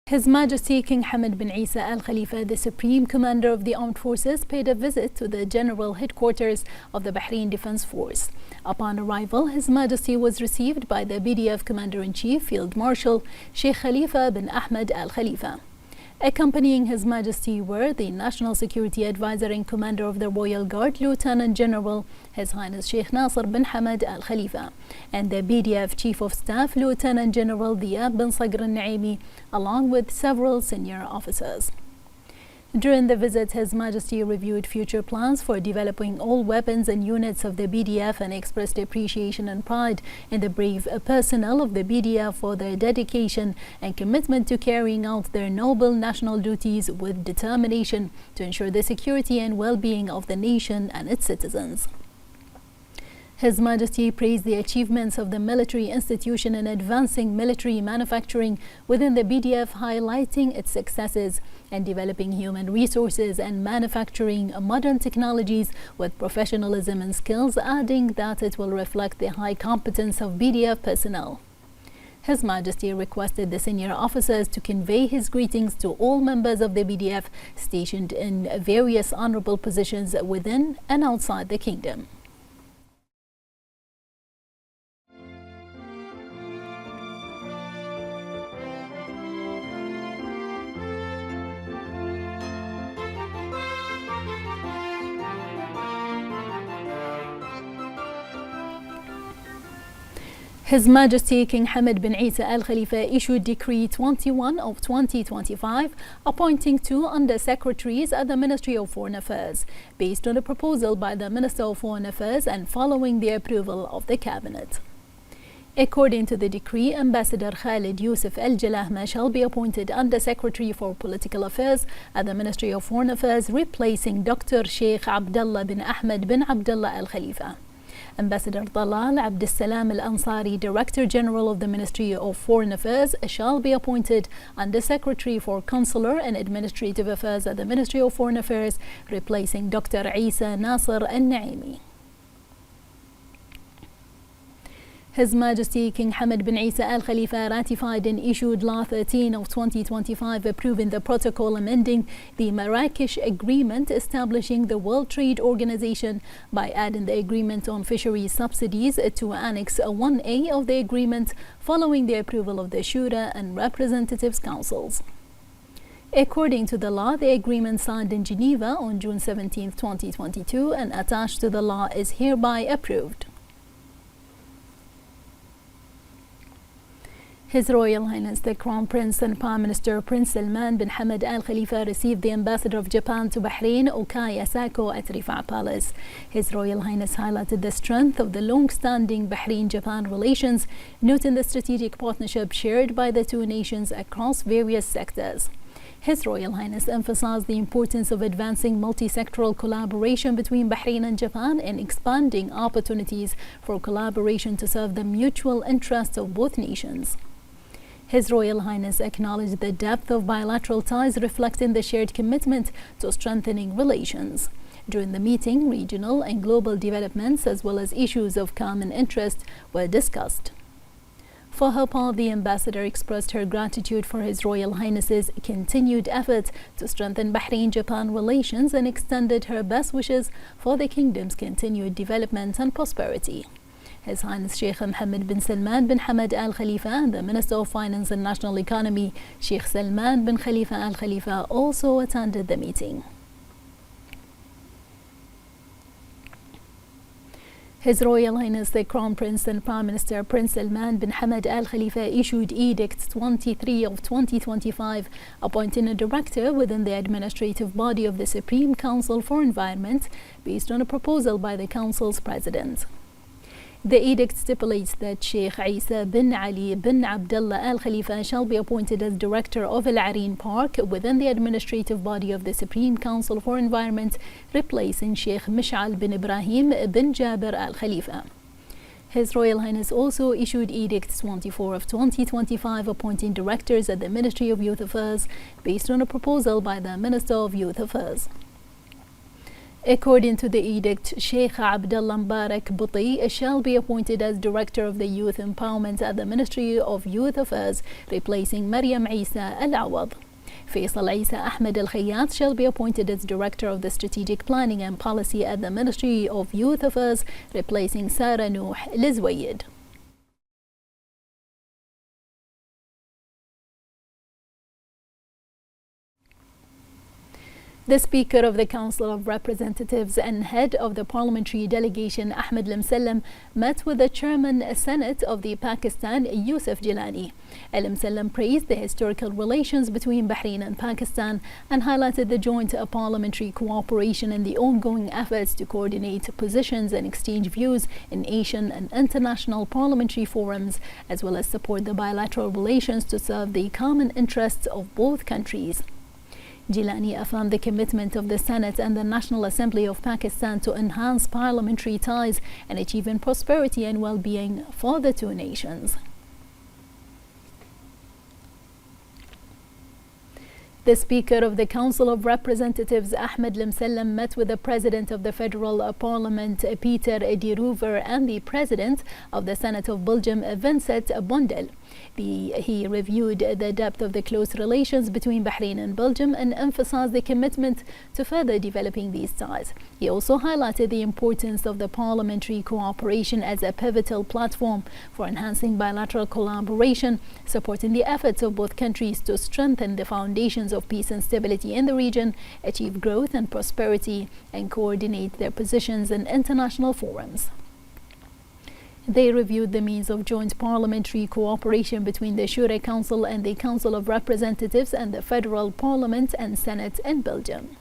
His Majesty King Hamad bin Isa Al Khalifa, the Supreme Commander of the Armed Forces, paid a visit to the General Headquarters of the Bahrain Defense Force. Upon arrival, His Majesty was received by the BDF Commander-in-Chief Field Marshal Sheikh Khalifa bin Ahmed Al Khalifa. Accompanying His Majesty were the National Security Advisor and Commander of the Royal Guard, Lieutenant General His Highness Sheikh Nasser bin Hamad Al Khalifa, and the BDF Chief of Staff, Lieutenant General Diab bin Sagr al-Naimi, along with several senior officers. During the visit, His Majesty reviewed future plans for developing all weapons and units of the BDF and expressed appreciation and pride in the brave personnel of the BDF for their dedication and commitment to carrying out their noble national duties with determination to ensure the security and well-being of the nation and its citizens. His Majesty praised the achievements of the military institution in advancing military manufacturing within the BDF, highlighting its successes and developing human resources and manufacturing modern technologies with professionalism and skills, adding that it will reflect the high competence of BDF personnel. His Majesty requested the senior officers to convey his greetings to all members of the BDF stationed in various honorable positions within and outside the kingdom. His Majesty King Hamad bin Isa Al Khalifa issued Decree 21 of 2025 appointing 2 Under-Secretaries at the Ministry of Foreign Affairs based on a proposal by the Minister of Foreign Affairs and following the approval of the Cabinet. According to the decree, Ambassador Khalid Yusuf Al Jalahma shall be appointed Under-Secretary for Political Affairs at the Ministry of Foreign Affairs, replacing Dr. Sheikh Abdullah bin Ahmed bin Abdullah Al Khalifa. Ambassador Dalal Abdel Salam Al Ansari, Director General of the Ministry of Foreign Affairs, shall be appointed Under-Secretary for Consular and Administrative Affairs at the Ministry of Foreign Affairs, replacing Dr. Isa Nasser al-Naimi. His Majesty King Hamad bin Isa Al Khalifa ratified and issued Law 13 of 2025 approving the protocol amending the Marrakesh Agreement establishing the World Trade Organization by adding the Agreement on Fisheries Subsidies to Annex 1A of the agreement following the approval of the Shura and Representatives Councils. According to the law, the agreement signed in Geneva on June 17, 2022 and attached to the law is hereby approved. His Royal Highness the Crown Prince and Prime Minister Prince Salman bin Hamad Al Khalifa received the Ambassador of Japan to Bahrain, Okay Asako, at Rifa Palace. His Royal Highness highlighted the strength of the long-standing Bahrain-Japan relations, noting the strategic partnership shared by the two nations across various sectors. His Royal Highness emphasized the importance of advancing multi-sectoral collaboration between Bahrain and Japan and expanding opportunities for collaboration to serve the mutual interests of both nations. His Royal Highness acknowledged the depth of bilateral ties reflecting the shared commitment to strengthening relations. During the meeting, regional and global developments as well as issues of common interest were discussed. For her part, the Ambassador expressed her gratitude for His Royal Highness's continued efforts to strengthen Bahrain-Japan relations and extended her best wishes for the kingdom's continued development and prosperity. His Highness Sheikh Mohammed bin Salman bin Hamad Al Khalifa and the Minister of Finance and National Economy, Sheikh Salman bin Khalifa Al Khalifa, also attended the meeting. His Royal Highness the Crown Prince and Prime Minister Prince Salman bin Hamad Al Khalifa issued Edict 23 of 2025 appointing a director within the administrative body of the Supreme Council for Environment based on a proposal by the Council's President. The edict stipulates that Sheikh Isa bin Ali bin Abdullah Al Khalifa shall be appointed as Director of Al Areen Park within the administrative body of the Supreme Council for Environment, replacing Sheikh Mish'al bin Ibrahim bin Jabir Al Khalifa. His Royal Highness also issued Edict 24 of 2025 appointing directors at the Ministry of Youth Affairs based on a proposal by the Minister of Youth Affairs. According to the edict, Sheikh Abdullah Mbarak Buti shall be appointed as Director of the Youth Empowerment at the Ministry of Youth Affairs, replacing Maryam Isa Al-Awad. Faisal Isa Ahmed Al-Khayyat shall be appointed as Director of the Strategic Planning and Policy at the Ministry of Youth Affairs, replacing Sarah Nuh Lizwayed. The Speaker of the Council of Representatives and Head of the Parliamentary Delegation, Ahmed Al-Msallam, met with the Chairman Senate of the Pakistan, Yusuf Jilani. Al-Msallam praised the historical relations between Bahrain and Pakistan and highlighted the joint parliamentary cooperation and the ongoing efforts to coordinate positions and exchange views in Asian and international parliamentary forums, as well as support the bilateral relations to serve the common interests of both countries. Jilani affirmed the commitment of the Senate and the National Assembly of Pakistan to enhance parliamentary ties and achieving prosperity and well-being for the two nations. The Speaker of the Council of Representatives, Ahmed Al-Msallam, met with the President of the Federal Parliament, Peter de Roover, and the President of the Senate of Belgium, Vincent Bondel. He reviewed the depth of the close relations between Bahrain and Belgium and emphasized the commitment to further developing these ties. He also highlighted the importance of the parliamentary cooperation as a pivotal platform for enhancing bilateral collaboration, supporting the efforts of both countries to strengthen the foundations of peace and stability in the region, achieve growth and prosperity, and coordinate their positions in international forums. They reviewed the means of joint parliamentary cooperation between the Shura Council and the Council of Representatives and the Federal Parliament and Senate in Belgium.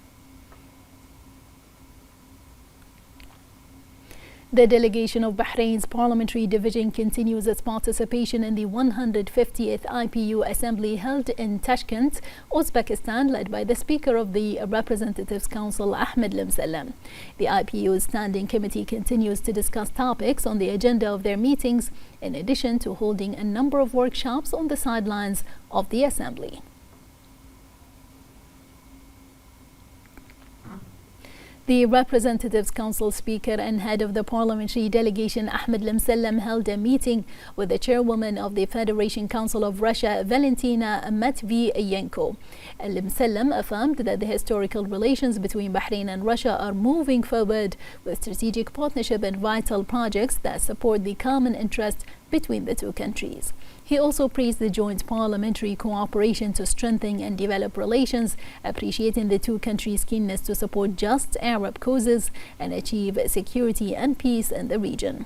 The delegation of Bahrain's parliamentary division continues its participation in the 150th IPU Assembly held in Tashkent, Uzbekistan, led by the Speaker of the Representatives Council, Ahmed Al-Msallam. The IPU's Standing Committee continues to discuss topics on the agenda of their meetings, in addition to holding a number of workshops on the sidelines of the Assembly. The Representatives Council Speaker and Head of the Parliamentary Delegation, Ahmed Al-Msallam, held a meeting with the Chairwoman of the Federation Council of Russia, Valentina Matviyenko. Al-Msallam affirmed that the historical relations between Bahrain and Russia are moving forward with strategic partnership and vital projects that support the common interest between the two countries. He also praised the joint parliamentary cooperation to strengthen and develop relations, appreciating the two countries' keenness to support just Arab causes and achieve security and peace in the region.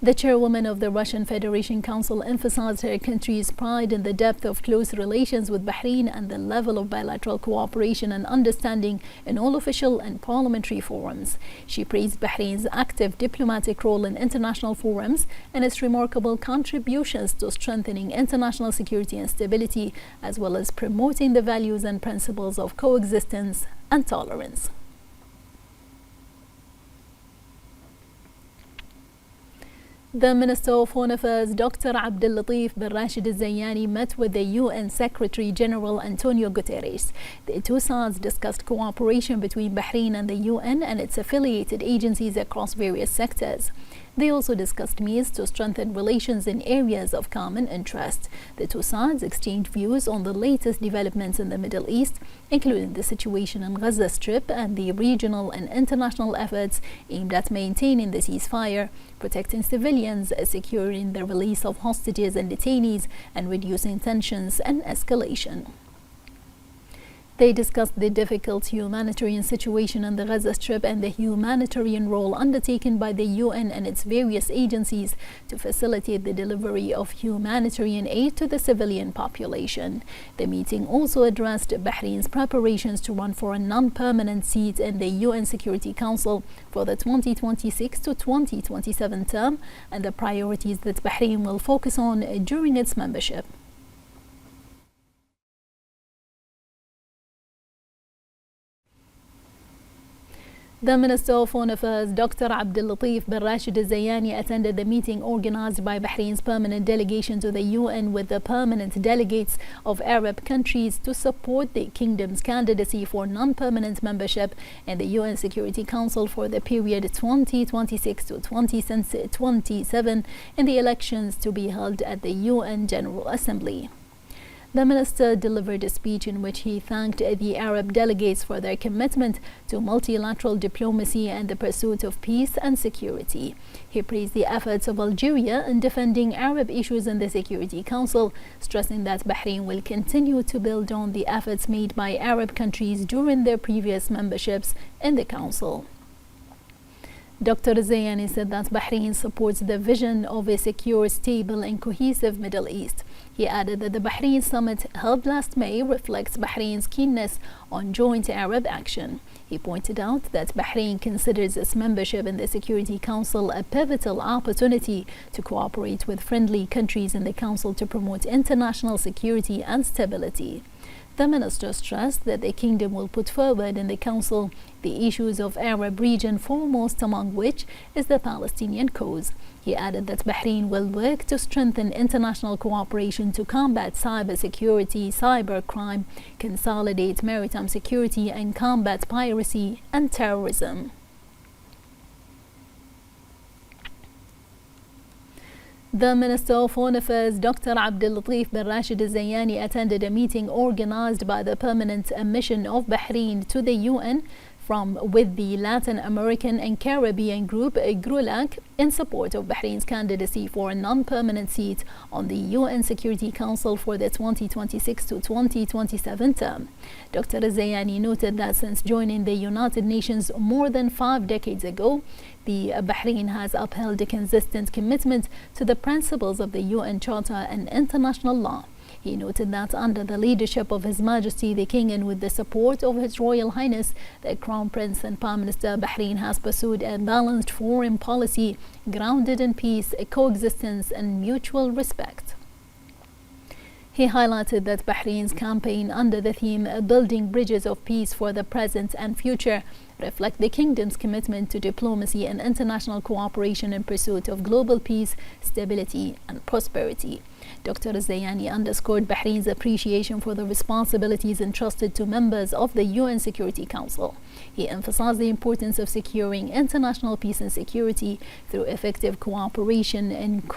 The chairwoman of the Russian Federation Council emphasized her country's pride in the depth of close relations with Bahrain and the level of bilateral cooperation and understanding in all official and parliamentary forums. She praised Bahrain's active diplomatic role in international forums and its remarkable contributions to strengthening international security and stability, as well as promoting the values and principles of coexistence and tolerance. The Minister of Foreign Affairs, Dr. Abdul Latif bin Rashid Al-Zayani, met with the UN Secretary General Antonio Guterres. The two sides discussed cooperation between Bahrain and the UN and its affiliated agencies across various sectors. They also discussed means to strengthen relations in areas of common interest. The two sides exchanged views on the latest developments in the Middle East, including the situation in Gaza Strip and the regional and international efforts aimed at maintaining the ceasefire, protecting civilians, securing the release of hostages and detainees, and reducing tensions and escalation. They discussed the difficult humanitarian situation in the Gaza Strip and the humanitarian role undertaken by the UN and its various agencies to facilitate the delivery of humanitarian aid to the civilian population. The meeting also addressed Bahrain's preparations to run for a non-permanent seat in the UN Security Council for the 2026 to 2027 term and the priorities that Bahrain will focus on during its membership. The Minister of Foreign Affairs, Dr. Abdulatif bin Rashid Al-Zayani, attended the meeting organized by Bahrain's permanent delegation to the UN with the permanent delegates of Arab countries to support the kingdom's candidacy for non-permanent membership in the UN Security Council for the period 2026 to 2027 in the elections to be held at the UN General Assembly. The minister delivered a speech in which he thanked the Arab delegates for their commitment to multilateral diplomacy and the pursuit of peace and security. He praised the efforts of Algeria in defending Arab issues in the Security Council, stressing that Bahrain will continue to build on the efforts made by Arab countries during their previous memberships in the Council. Dr. Zayani said that Bahrain supports the vision of a secure, stable and cohesive Middle East. He added that the Bahrain summit held last May reflects Bahrain's keenness on joint Arab action. He pointed out that Bahrain considers its membership in the Security Council a pivotal opportunity to cooperate with friendly countries in the Council to promote international security and stability. The minister stressed that the kingdom will put forward in the Council the issues of Arab region, foremost among which is the Palestinian cause. He added that Bahrain will work to strengthen international cooperation to combat cybersecurity, cybercrime, consolidate maritime security, and combat piracy and terrorism. The Minister of Foreign Affairs, Dr. Abdulatif bin Rashid Al-Zayani, attended a meeting organized by the permanent mission of Bahrain to the UN with the Latin American and Caribbean group GRULAC in support of Bahrain's candidacy for a non-permanent seat on the UN Security Council for the 2026 to 2027 term. Dr. Zayani noted that since joining the United Nations more than 5 decades ago, the Bahrain has upheld a consistent commitment to the principles of the UN Charter and international law. He noted that under the leadership of His Majesty the King and with the support of His Royal Highness the Crown Prince and Prime Minister, Bahrain has pursued a balanced foreign policy grounded in peace, coexistence and mutual respect. He highlighted that Bahrain's campaign under the theme Building Bridges of Peace for the Present and Future reflect the kingdom's commitment to diplomacy and international cooperation in pursuit of global peace, stability and prosperity. Dr. Zayani underscored Bahrain's appreciation for the responsibilities entrusted to members of the UN Security Council. He emphasized the importance of securing international peace and security through effective cooperation and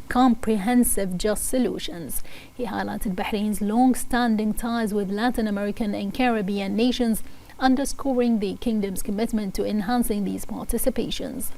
comprehensive just solutions. He highlighted Bahrain's long-standing ties with Latin American and Caribbean nations, underscoring the kingdom's commitment to enhancing these participations.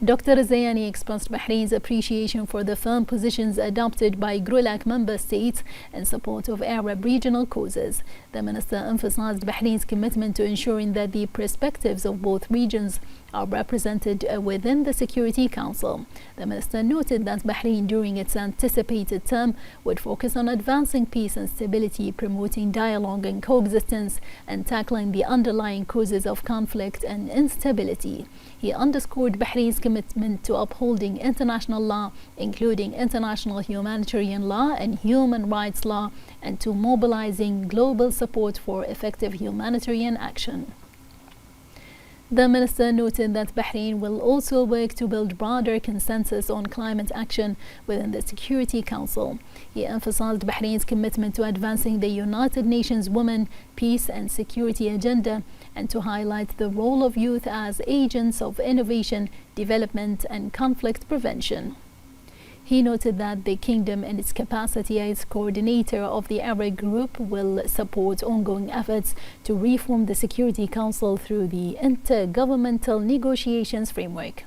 Dr. Zayani expressed Bahrain's appreciation for the firm positions adopted by GRULAC member states in support of Arab regional causes. The minister emphasized Bahrain's commitment to ensuring that the perspectives of both regions are represented within the Security Council. The minister noted that Bahrain during its anticipated term would focus on advancing peace and stability, promoting dialogue and coexistence, and tackling the underlying causes of conflict and instability. He underscored Bahrain's commitment to upholding international law, including international humanitarian law and human rights law, and to mobilizing global support for effective humanitarian action. The minister noted that Bahrain will also work to build broader consensus on climate action within the Security Council. He emphasized Bahrain's commitment to advancing the United Nations Women, Peace and Security agenda and to highlight the role of youth as agents of innovation, development and conflict prevention. He noted that the kingdom in its capacity as coordinator of the Arab group will support ongoing efforts to reform the Security Council through the intergovernmental negotiations framework.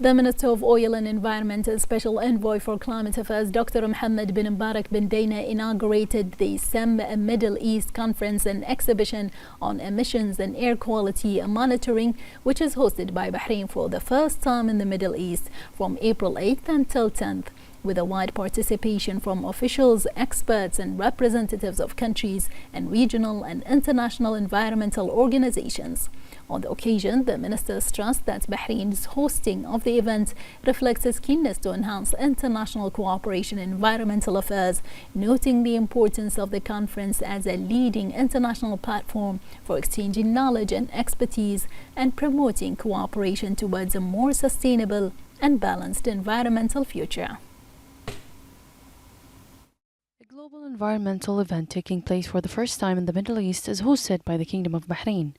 The Minister of Oil and Environment and Special Envoy for Climate Affairs, Dr. Mohammed bin Mbarak bin Dana, inaugurated the SEM Middle East Conference and Exhibition on Emissions and Air Quality Monitoring, which is hosted by Bahrain for the first time in the Middle East from April 8th until 10th. with a wide participation from officials, experts, and representatives of countries and regional and international environmental organizations. On the occasion, the minister stressed that Bahrain's hosting of the event reflects its keenness to enhance international cooperation in environmental affairs, noting the importance of the conference as a leading international platform for exchanging knowledge and expertise and promoting cooperation towards a more sustainable and balanced environmental future. A global environmental event taking place for the first time in the Middle East is hosted by the Kingdom of Bahrain.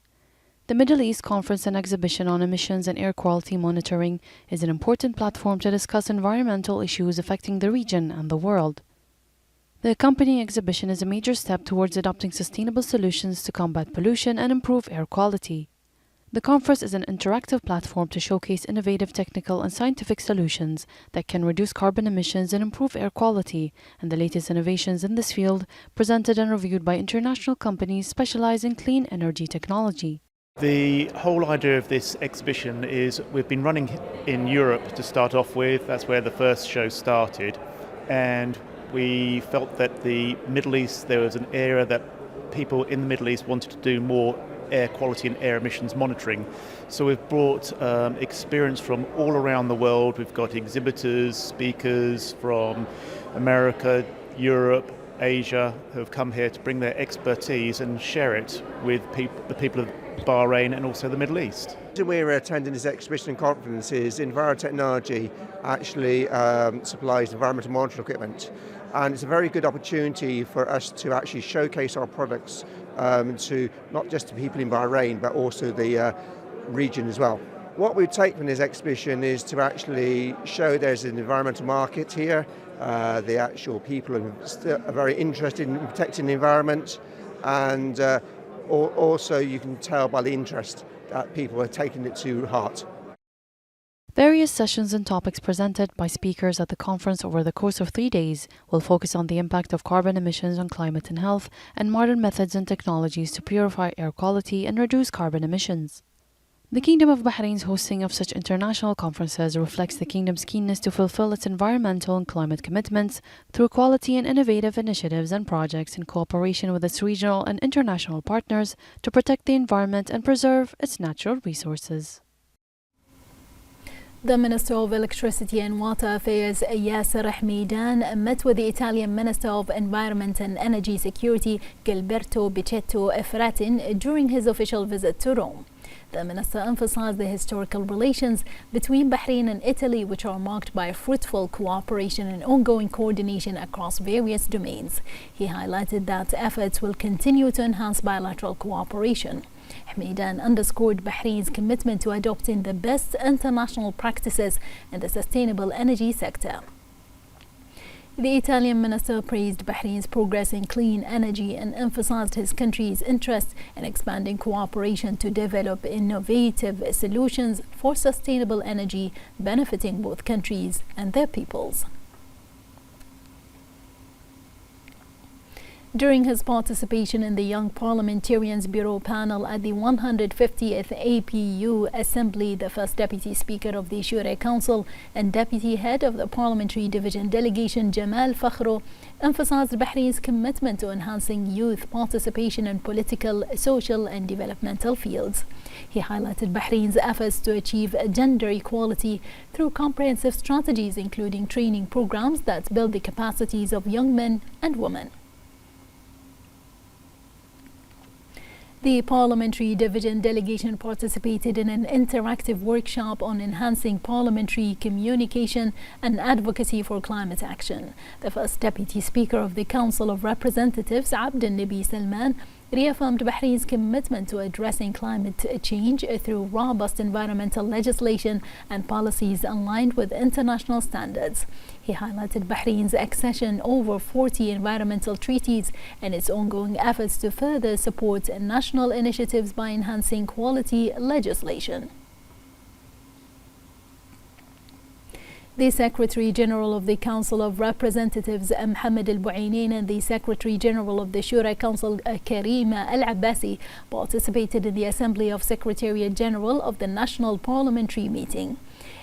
The Middle East Conference and Exhibition on Emissions and Air Quality Monitoring is an important platform to discuss environmental issues affecting the region and the world. The accompanying exhibition is a major step towards adopting sustainable solutions to combat pollution and improve air quality. The conference is an interactive platform to showcase innovative technical and scientific solutions that can reduce carbon emissions and improve air quality, and the latest innovations in this field presented and reviewed by international companies specializing in clean energy technology. The whole idea of this exhibition is we've been running in Europe to start off with. That's where the first show started, and we felt that the Middle East, there was an area that people in the Middle East wanted to do more air quality and air emissions monitoring. So we've brought experience from all around the world. We've got exhibitors, speakers from America, Europe, Asia, who have come here to bring their expertise and share it with the people of Bahrain and also the Middle East. We're attending this exhibition and conferences. Envirotechnology actually supplies environmental monitoring equipment, and it's a very good opportunity for us to actually showcase our products to not just the people in Bahrain but also the region as well. What we take from this exhibition is to actually show there's an environmental market here. The actual people are very interested in protecting the environment, and also you can tell by the interest that people are taking it to heart. Various sessions and topics presented by speakers at the conference over the course of 3 days will focus on the impact of carbon emissions on climate and health and modern methods and technologies to purify air quality and reduce carbon emissions. The Kingdom of Bahrain's hosting of such international conferences reflects the Kingdom's keenness to fulfill its environmental and climate commitments through quality and innovative initiatives and projects in cooperation with its regional and international partners to protect the environment and preserve its natural resources. The Minister of Electricity and Water Affairs, Yasser Hamidan, met with the Italian Minister of Environment and Energy Security, Gilberto Bicetto Efratin, during his official visit to Rome. The minister emphasized the historical relations between Bahrain and Italy, which are marked by fruitful cooperation and ongoing coordination across various domains. He highlighted that efforts will continue to enhance bilateral cooperation. Hamidan underscored Bahrain's commitment to adopting the best international practices in the sustainable energy sector. The Italian minister praised Bahrain's progress in clean energy and emphasized his country's interest in expanding cooperation to develop innovative solutions for sustainable energy benefiting both countries and their peoples. During his participation in the Young Parliamentarians Bureau panel at the 150th APU Assembly, the first Deputy Speaker of the Shura Council and Deputy Head of the Parliamentary Division Delegation Jamal Fakhro emphasized Bahrain's commitment to enhancing youth participation in political, social and developmental fields. He highlighted Bahrain's efforts to achieve gender equality through comprehensive strategies, including training programs that build the capacities of young men and women. The Parliamentary Division Delegation participated in an interactive workshop on enhancing parliamentary communication and advocacy for climate action. The first Deputy Speaker of the Council of Representatives, Abd al-Nabi Salman, reaffirmed Bahrain's commitment to addressing climate change through robust environmental legislation and policies aligned with international standards. He highlighted Bahrain's accession over 40 environmental treaties and its ongoing efforts to further support national initiatives by enhancing quality legislation. The Secretary General of the Council of Representatives, Mohammed al-Buainain, and the Secretary General of the Shura Council, Karima al-Abbasi, participated in the Assembly of Secretariat General of the National Parliamentary Meeting.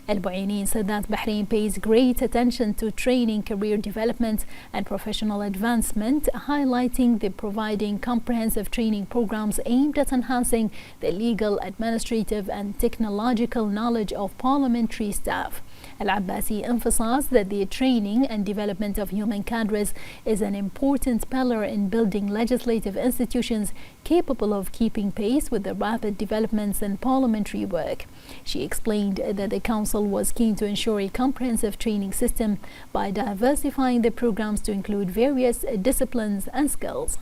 Al-Bu'aynin said that Bahrain pays great attention to training, career development and professional advancement, highlighting the providing comprehensive training programs aimed at enhancing the legal, administrative and technological knowledge of parliamentary staff. Al-Abbasi emphasized that the training and development of human cadres is an important pillar in building legislative institutions capable of keeping pace with the rapid developments in parliamentary work. She explained that the Council was keen to ensure a comprehensive training system by diversifying the programs to include various disciplines and skills.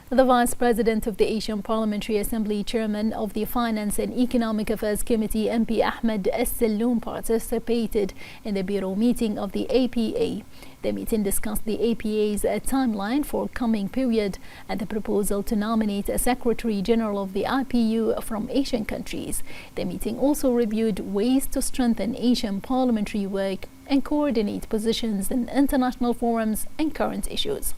The Vice President of the Asian Parliamentary Assembly, Chairman of the Finance and Economic Affairs Committee, MP Ahmed As-Salloum, participated in the Bureau meeting of the APA. The meeting discussed the APA's timeline for coming period and the proposal to nominate a Secretary General of the IPU from Asian countries. The meeting also reviewed ways to strengthen Asian parliamentary work and coordinate positions in international forums and current issues.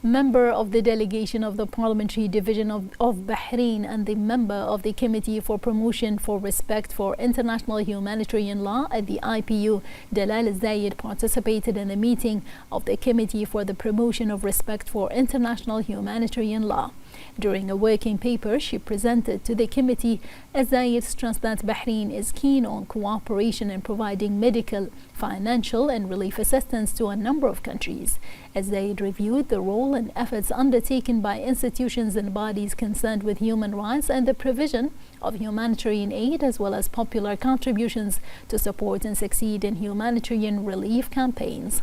Member of the delegation of the Parliamentary Division of Bahrain and the member of the Committee for Promotion for Respect for International Humanitarian Law at the IPU, Dalal Al-Zayed, participated in the meeting of the Committee for the Promotion of Respect for International Humanitarian Law. During a working paper she presented to the committee, Al-Zayed stressed that Bahrain is keen on cooperation in providing medical, financial and relief assistance to a number of countries. Al-Zayed reviewed the role and efforts undertaken by institutions and bodies concerned with human rights and the provision of humanitarian aid, as well as popular contributions to support and succeed in humanitarian relief campaigns.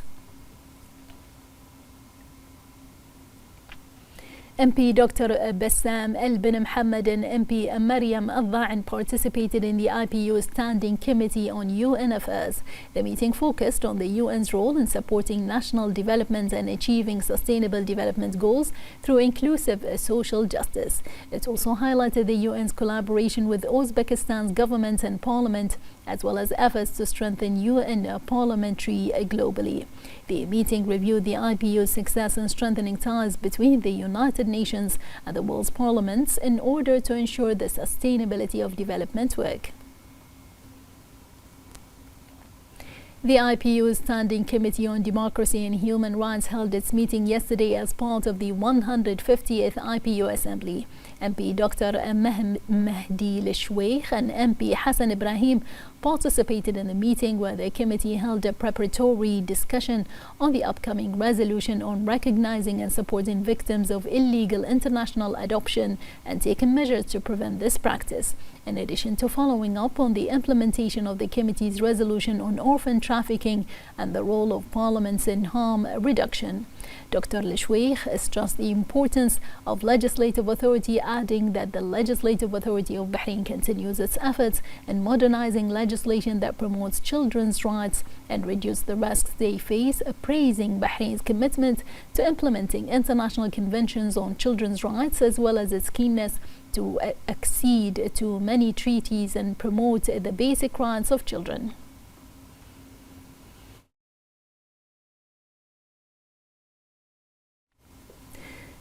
MP Dr. Bassam Al-Bin Mohammed and MP Maryam Al-Dha'in participated in the IPU Standing Committee on UN Affairs. The meeting focused on the UN's role in supporting national development and achieving sustainable development goals through inclusive social justice. It also highlighted the UN's collaboration with Uzbekistan's government and parliament, as well as efforts to strengthen UN parliamentary globally. The meeting reviewed the IPU's success in strengthening ties between the United Nations and the world's parliaments in order to ensure the sustainability of development work. The IPU's Standing Committee on Democracy and Human Rights held its meeting yesterday as part of the 150th IPU Assembly. MP Dr. Mahdi Al-Shweikh and MP Hassan Ibrahim participated in the meeting, where the committee held a preparatory discussion on the upcoming resolution on recognizing and supporting victims of illegal international adoption and taking measures to prevent this practice, in addition to following up on the implementation of the committee's resolution on orphan trafficking and the role of parliaments in harm reduction. Dr. Al-Shweikh stressed the importance of legislative authority, adding that the Legislative Authority of Bahrain continues its efforts in modernizing legislation that promotes children's rights and reduces the risks they face, praising Bahrain's commitment to implementing international conventions on children's rights, as well as its keenness to accede to many treaties and promote the basic rights of children.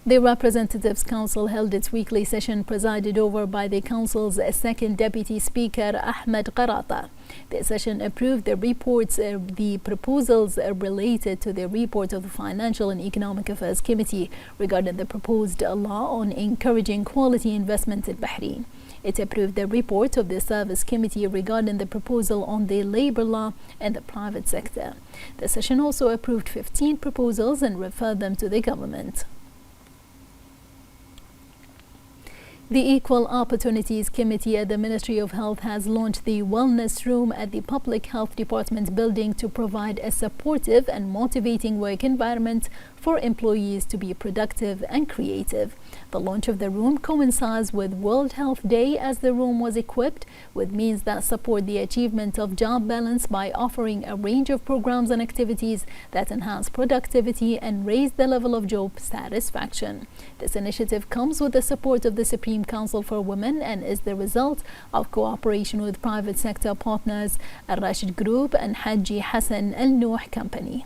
The Representatives' Council held its weekly session presided over by the Council's second Deputy Speaker, Ahmed Qarata. The session approved the proposals related to the report of the Financial and Economic Affairs Committee regarding the proposed law on encouraging quality investment in Bahrain. It approved the report of the Service Committee regarding the proposal on the labor law and the private sector. The session also approved 15 proposals and referred them to the government. The Equal Opportunities Committee at the Ministry of Health has launched the Wellness Room at the Public Health Department building to provide a supportive and motivating work environment for employees to be productive and creative. The launch of the room coincides with World Health Day, as the room was equipped with means that support the achievement of job balance by offering a range of programs and activities that enhance productivity and raise the level of job satisfaction. This initiative comes with the support of the Supreme Council for Women and is the result of cooperation with private sector partners, Al Rashid Group and Haji Hassan Al Nouh Company.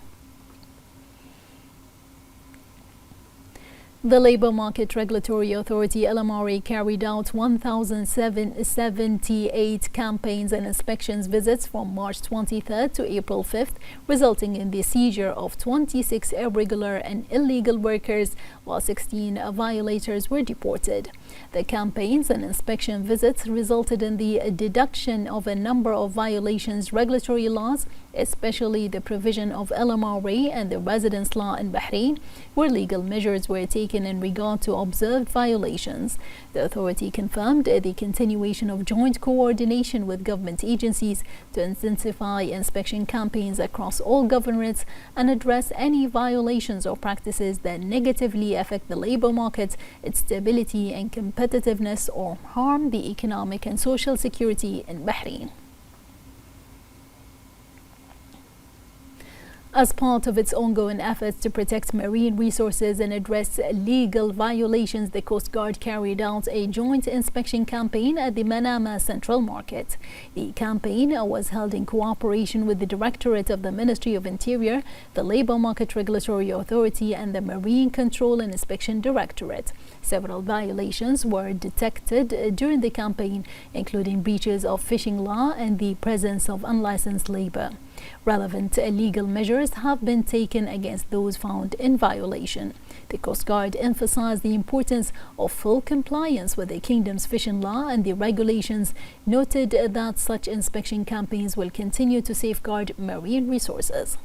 The Labour Market Regulatory Authority LMRA carried out 1,778 campaigns and inspections visits from March 23rd to April 5th, resulting in the seizure of 26 irregular and illegal workers, while 16 violators were deported. The campaigns and inspection visits resulted in the deduction of a number of violations regulatory laws, especially the provision of LMRA and the residence law in Bahrain, where legal measures were taken in regard to observed violations. The authority confirmed the continuation of joint coordination with government agencies to intensify inspection campaigns across all governorates and address any violations or practices that negatively affect the labour market, its stability and competitiveness, or harm the economic and social security in Bahrain. As part of its ongoing efforts to protect marine resources and address legal violations, the Coast Guard carried out a joint inspection campaign at the Manama Central Market. The campaign was held in cooperation with the Directorate of the Ministry of Interior, the Labour Market Regulatory Authority, and the Marine Control and Inspection Directorate. Several violations were detected during the campaign, including breaches of fishing law and the presence of unlicensed labour. Relevant legal measures have been taken against those found in violation. The Coast Guard emphasized the importance of full compliance with the Kingdom's fishing law and the regulations, noted that such inspection campaigns will continue to safeguard marine resources.